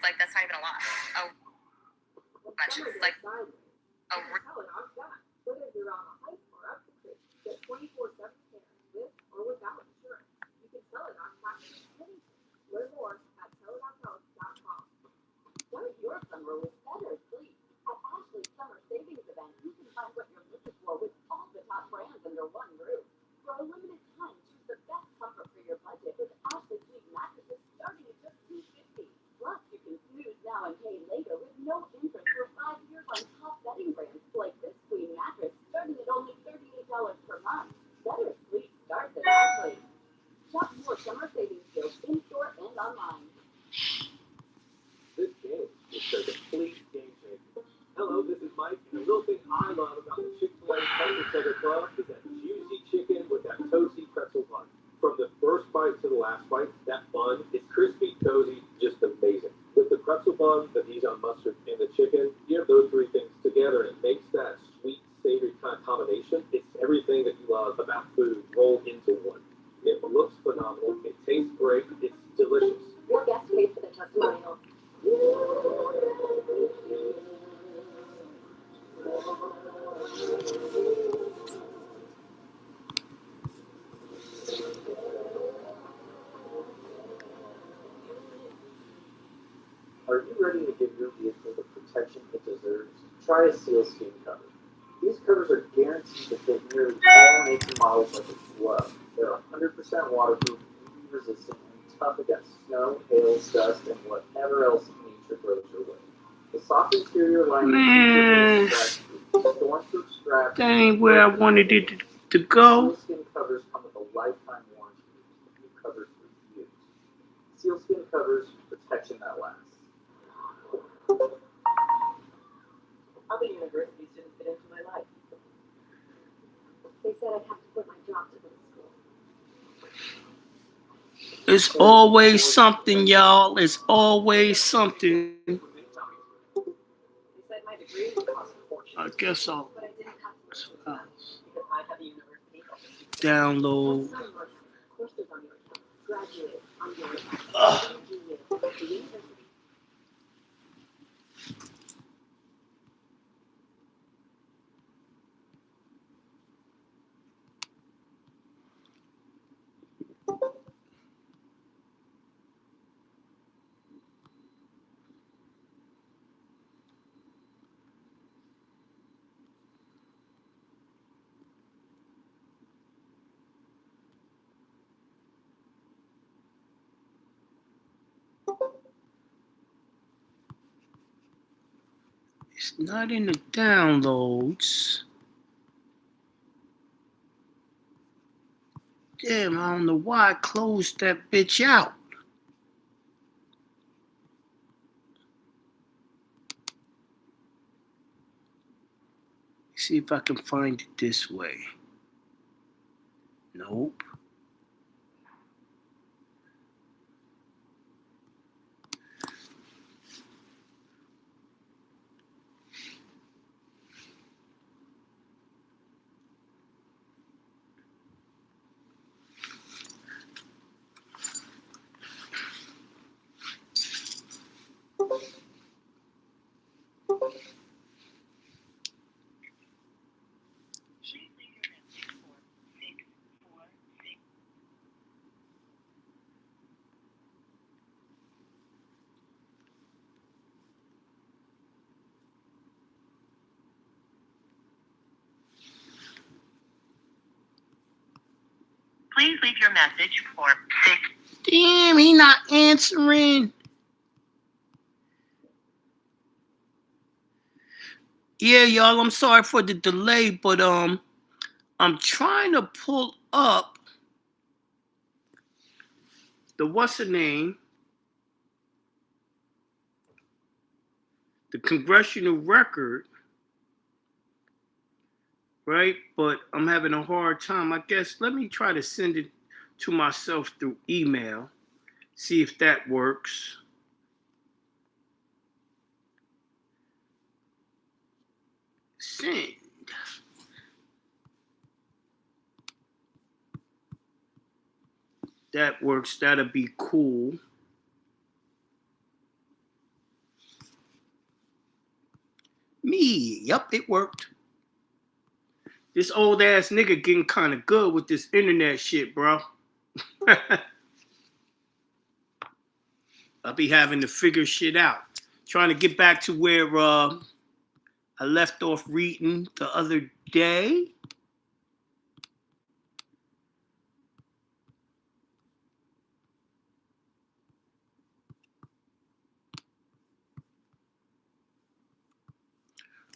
Like, that's not even a lot. Oh, much. It's like, oh, whether you're on a hike or up the creek, get 24/7 care with or without insurance. You can sell it on practically anything. Learn more at teledothealth.com. Start your summer with better sleep. At Ashley's summer savings event, you can find what you're looking for with all the top brands under one roof. For a limited time, choose the best comfort for your budget with Ashley Sleep mattresses starting at just $250. Plus, you can snooze now and pay later with no interest for 5 years on top bedding brands like this queen mattress starting at only $38 per month. Better sleep starts at Ashley. Shop more summer savings deals in-store and online. This game is a complete game changer. Hello, this is Mike, and the real thing I love about the Chick-fil-A Pretzel Cheddar Club is that juicy chicken with that toasty pretzel bun. From the first bite to the last bite, that bun is crispy, cozy, just amazing. With the pretzel bun, the Dijon mustard, and the chicken, you have those three things together, and it makes that sweet, savory kind of combination. It's everything that you love about food rolled into one. It looks phenomenal. It tastes great. It's delicious. Your guest paid for the testimonial. Are you ready to give your vehicle the protection it deserves? Try a sealskin cover. These covers are guaranteed to fit nearly all makes and models like a glove. They're 100% waterproof, UV resistant, and tough against snow, hail, dust, and whatever else nature throws your way. The soft interior lining features storm-proof straps. That ain't where I wanted it to go. Sealskin covers come with a lifetime warranty to keep you covered for years. Sealskin covers, protection that lasts. How the university students fit into my life? They said I'd have to quit my job to go to school. It's always something, y'all. It's always something. They said my degree would cost a fortune. I guess I'll But I didn't have to because I have a university. download. Courses on your account. Graduate on your account. The university. It's not in the downloads. Damn, I don't know why I closed that bitch out. See if I can find it this way. Nope. please leave your message for 6. Damn, he not answering. Yeah, y'all, I'm sorry for the delay, but I'm trying to pull up the what's the name? The congressional record, right? But I'm having a hard time. I guess let me try to send it to myself through email. See if that works. Send. That works. That'll be cool. Yep, it worked. This old ass nigga getting kind of good with this internet shit, bro. I'll be having to figure shit out. Trying to get back to where I left off reading the other day.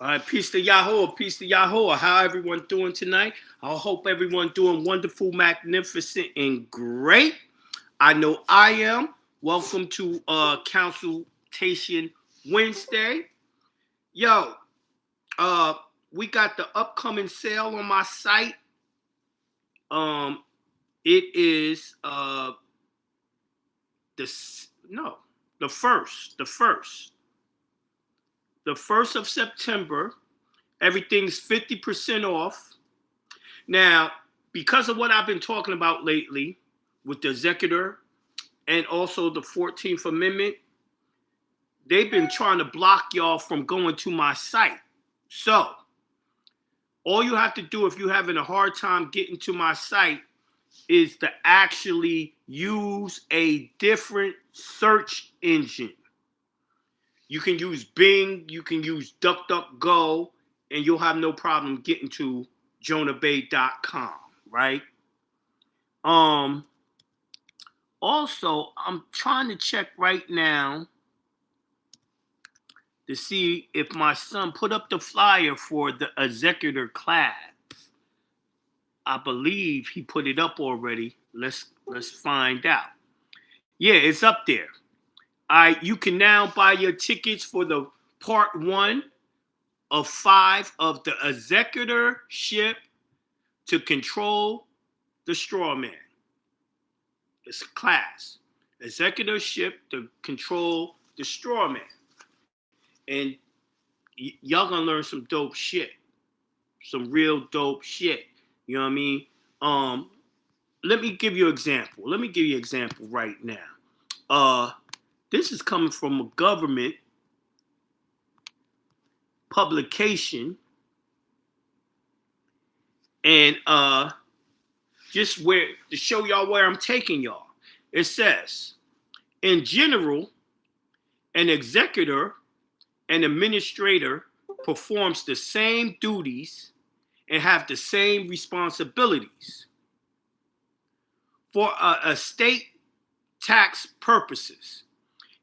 All right, peace to Yahoo, peace to Yahoo. How everyone doing tonight? I hope everyone doing wonderful, magnificent, and great. I know I am. Welcome to Consultation Wednesday. Yo, we got the upcoming sale on my site. It is the first of September. Everything's 50% off. Now, because of what I've been talking about lately with the executor and also the 14th Amendment, they've been trying to block y'all from going to my site. So, all you have to do if you're having a hard time getting to my site is to actually use a different search engine. You can use Bing, you can use DuckDuckGo, and you'll have no problem getting to jonahbay.com, right? Also, I'm trying to check right now to see if my son put up the flyer for the executor class. I believe he put it up already. Let's find out. Yeah, it's up there. You can now buy your tickets for the part 1 of 5 of the executorship to control the straw man. It's a class. Executorship to control the straw man. And y'all gonna learn some dope shit. Some real dope shit. You know what I mean? Let me give you an example. Let me give you an example right now. This is coming from a government publication. And just where to show y'all where I'm taking y'all. It says, in general, an executor and administrator performs the same duties and have the same responsibilities for estate tax purposes.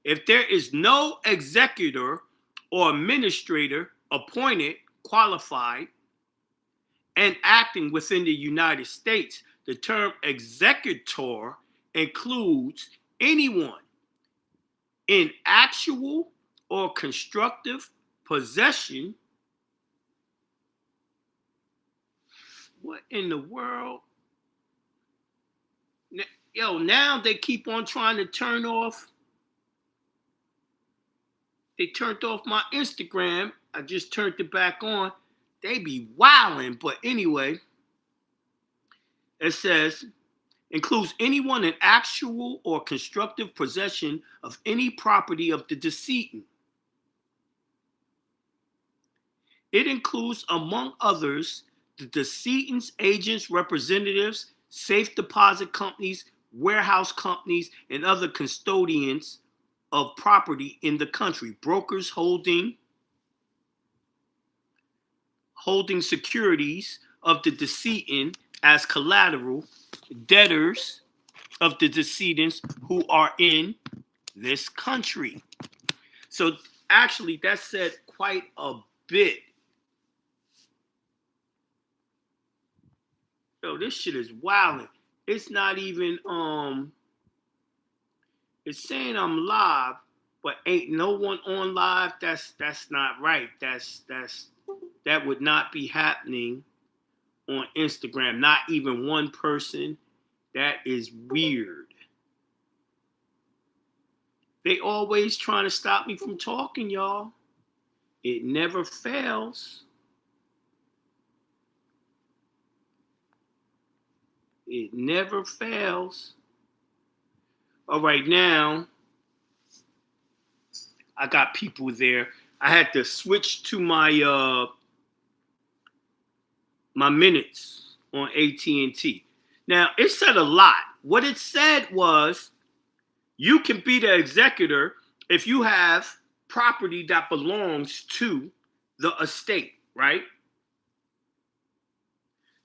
If there is no executor or administrator appointed, qualified, and acting within the United States, the term executor includes anyone in actual or constructive possession. What in the world? Yo, now they keep on trying to turn off. They turned off my Instagram. I just turned it back on. They be wilding. But anyway, it says, includes anyone in actual or constructive possession of any property of the decedent. It includes, among others, the decedent's agents, representatives, safe deposit companies, warehouse companies, and other custodians of property in the country, brokers holding securities of the decedent as collateral, debtors of the decedents who are in this country. So actually that said quite a bit. Yo, this shit is wilding. It's not even it's saying I'm live, but ain't no one on live. That's not right. That would not be happening on Instagram. Not even one person. That is weird. They always trying to stop me from talking, y'all. It never fails. It never fails. All right, now I got people there. I had to switch to my my minutes on AT&T. Now, it said a lot. What it said was you can be the executor if you have property that belongs to the estate, right?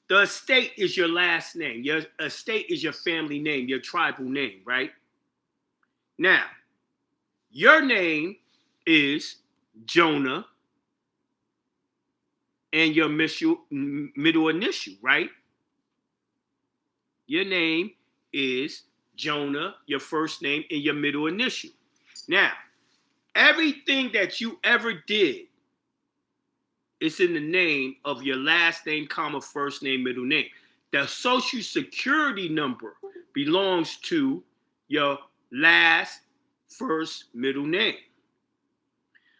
The estate is your last name. Your estate is your family name, your tribal name, right? Now, your name is Jonah and your middle initial, right? Your name is Jonah, your first name, and your middle initial. Now, everything that you ever did is in the name of your last name, comma, first name, middle name. The social security number belongs to your last, first, middle name.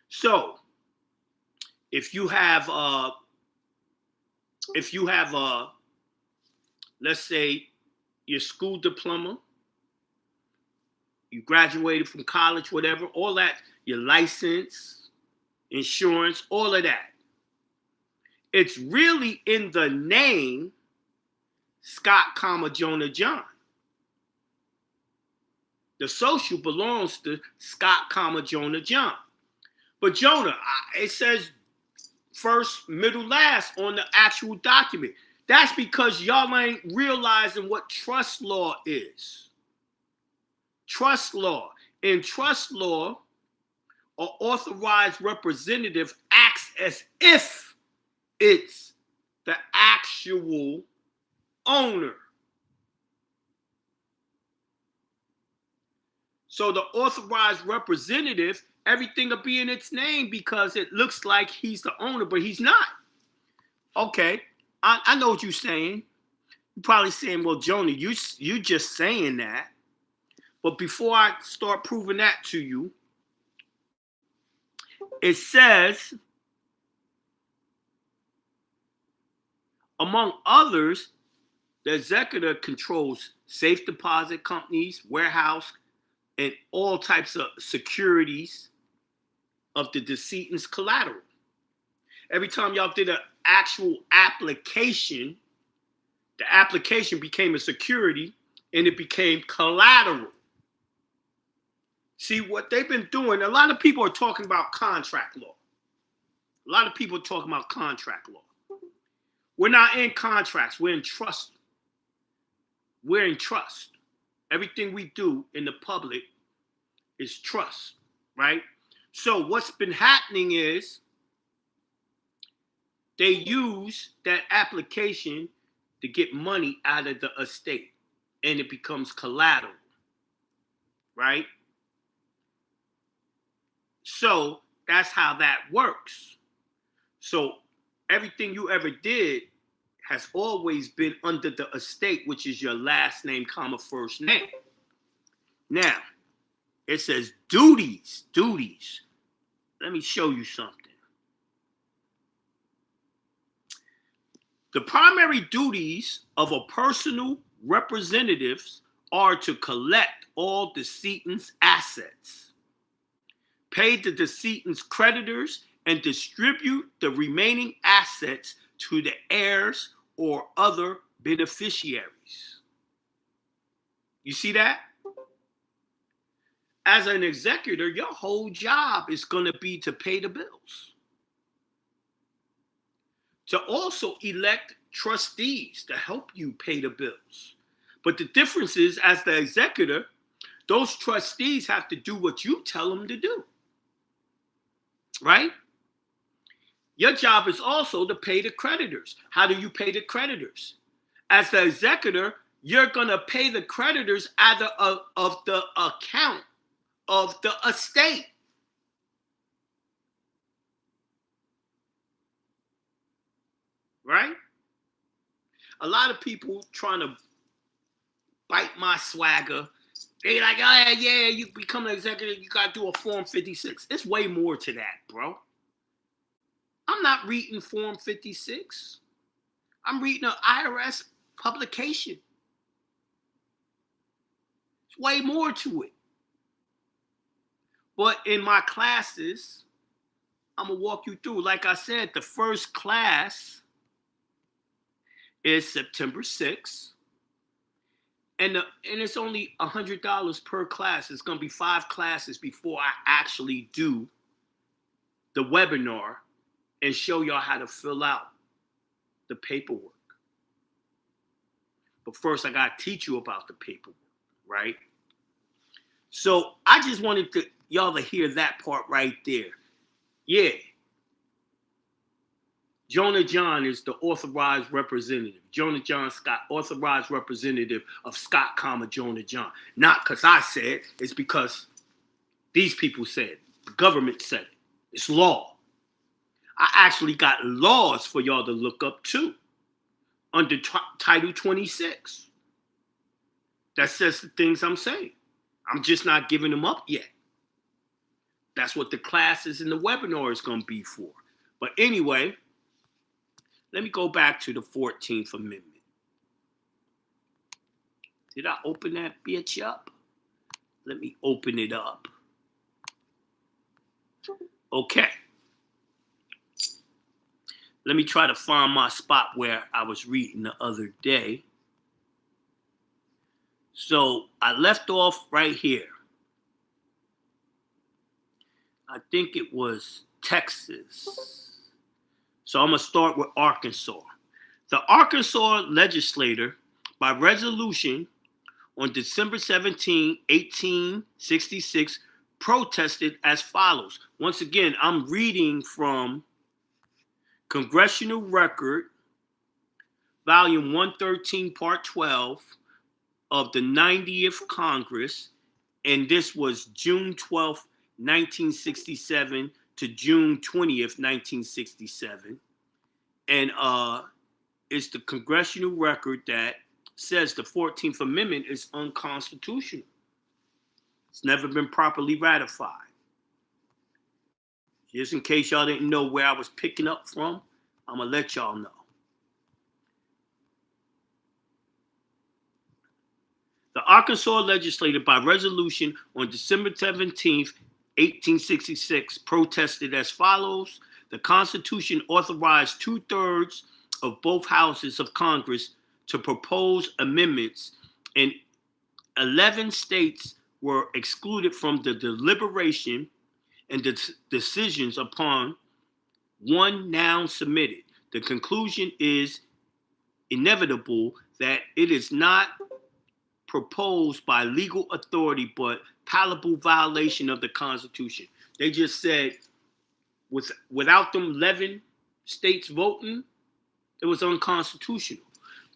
So, if you have let's say your school diploma, you graduated from college, whatever, all that, your license, insurance, all of that. It's really in the name Scott, comma, Jonah John. The social belongs to Scott, comma, Jonah John. But Jonah, it says first, middle, last on the actual document. That's because y'all ain't realizing what trust law is. Trust law. In trust law, an authorized representative acts as if it's the actual owner. So the authorized representative, everything will be in its name because it looks like he's the owner, but he's not. Okay, I know what you're saying. You're probably saying, well, Jonah, you just saying that. But before I start proving that to you, it says, among others, the executor controls safe deposit companies, warehouse, and all types of securities of the decedent's collateral. Every time y'all did an actual application, the application became a security and it became collateral. See, what they've been doing, a lot of people are talking about contract law. A lot of people are talking about contract law. We're not in contracts. We're in trust. We're in trust. Everything we do in the public is trust, right? So what's been happening is they use that application to get money out of the estate, and it becomes collateral, right? So that's how that works. So everything you ever did has always been under the estate, which is your last name, comma, first name. Now, it says duties. Let me show you something. The primary duties of a personal representative are to collect all decedent's assets, pay the decedent's creditors, and distribute the remaining assets to the heirs or other beneficiaries. You see that? As an executor, your whole job is going to be to pay the bills. To also elect trustees to help you pay the bills. But the difference is, as the executor, those trustees have to do what you tell them to do. Right? Your job is also to pay the creditors. How do you pay the creditors? As the executor, you're going to pay the creditors out of the account of the estate. Right? A lot of people trying to bite my swagger. They like, oh yeah, you become an executive, you got to do a Form 56. It's way more to that, bro. I'm not reading Form 56. I'm reading an IRS publication. It's way more to it. But in my classes, I'm going to walk you through. Like I said, the first class is September 6th. And it's only $100 per class. It's going to be 5 classes before I actually do the webinar and show y'all how to fill out the paperwork. But first, I got to teach you about the paperwork, right? So I just wanted y'all to hear that part right there. Yeah. Jonah John is the authorized representative. Jonah John Scott, authorized representative of Scott, Jonah John. Not because I said, it's because these people said it. The government said it. It's law. I actually got laws for y'all to look up too under Title 26. That says the things I'm saying. I'm just not giving them up yet. That's what the classes and the webinar is going to be for. But anyway, let me go back to the 14th Amendment. Did I open that bitch up? Let me open it up. Okay. Let me try to find my spot where I was reading the other day. So I left off right here. I think it was Texas. So I'm going to start with Arkansas. The Arkansas legislature, by resolution on December 17, 1866, protested as follows. Once again, I'm reading from Congressional Record, Volume 113, Part 12 of the 90th Congress, and this was June 12th, 1967 to June 20th, 1967. And it's the Congressional Record that says the 14th Amendment is unconstitutional. It's never been properly ratified. Just in case y'all didn't know where I was picking up from, I'm going to let y'all know. The Arkansas legislature, by resolution on December 17th, 1866, protested as follows. The Constitution authorized 2/3 of both houses of Congress to propose amendments, and 11 states were excluded from the deliberation and decisions upon one now submitted. The conclusion is inevitable that it is not proposed by legal authority but palpable violation of the Constitution. They just said without them 11 states voting, it was unconstitutional.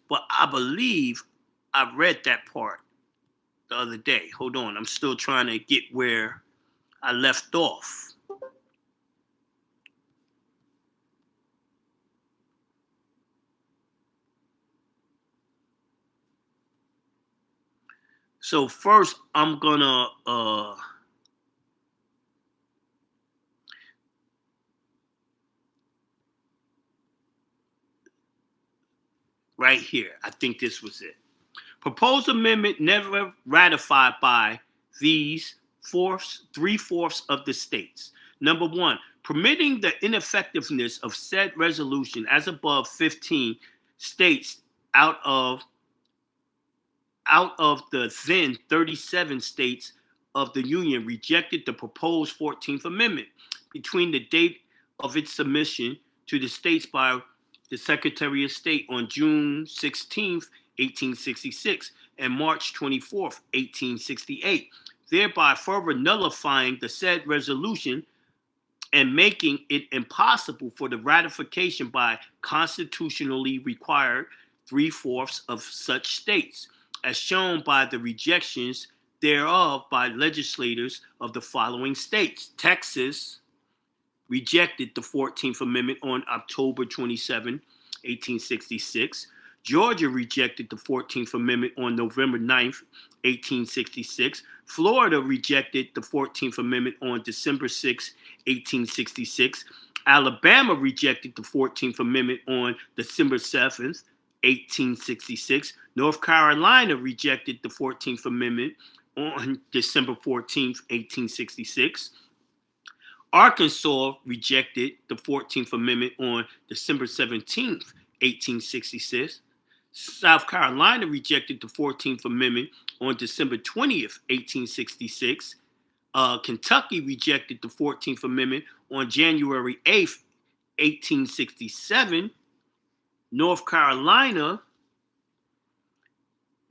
But I believe I read that part the other day. Hold on, I'm still trying to get where I left off. So first, I'm gonna right here. I think this was it. Proposed amendment never ratified by these 3/4 of the states. Number 1, permitting the ineffectiveness of said resolution as above 15 states out of the then 37 states of the Union rejected the proposed 14th Amendment between the date of its submission to the states by the Secretary of State on June 16th, 1866 and March 24th, 1868, thereby further nullifying the said resolution and making it impossible for the ratification by constitutionally required 3/4 of such states, as shown by the rejections thereof by legislators of the following states. Texas rejected the 14th Amendment on October 27, 1866. Georgia rejected the 14th Amendment on November 9th, 1866. Florida rejected the 14th Amendment on December 6, 1866. Alabama rejected the 14th Amendment on December 7th, 1866. North Carolina rejected the 14th Amendment on December 14th, 1866. Arkansas rejected the 14th Amendment on December 17th, 1866. South Carolina rejected the 14th Amendment on December 20th, 1866. Kentucky rejected the 14th Amendment on January 8th, 1867. North Carolina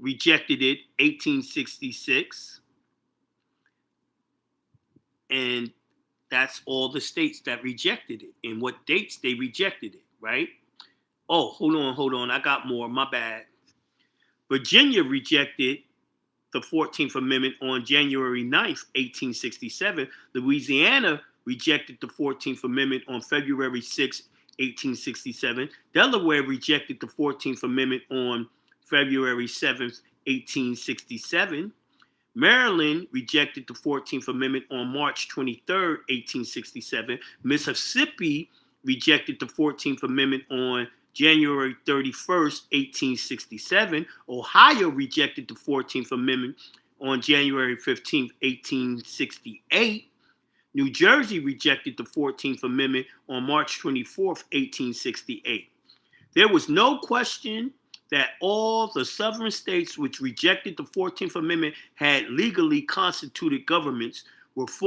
rejected it 1866. And that's all the states that rejected it and what dates they rejected it, right? Oh, hold on. I got more. My bad. Virginia rejected the 14th Amendment on January 9th, 1867. Louisiana rejected the 14th Amendment on February 6th, 1867. Delaware rejected the 14th Amendment on February 7th, 1867. Maryland rejected the 14th Amendment on March 23rd, 1867. Mississippi rejected the 14th Amendment on January 31st, 1867. Ohio rejected the 14th Amendment on January 15th, 1868. New Jersey rejected the 14th Amendment on March 24th, 1868. There was no question that all the southern states which rejected the 14th Amendment had legally constituted governments were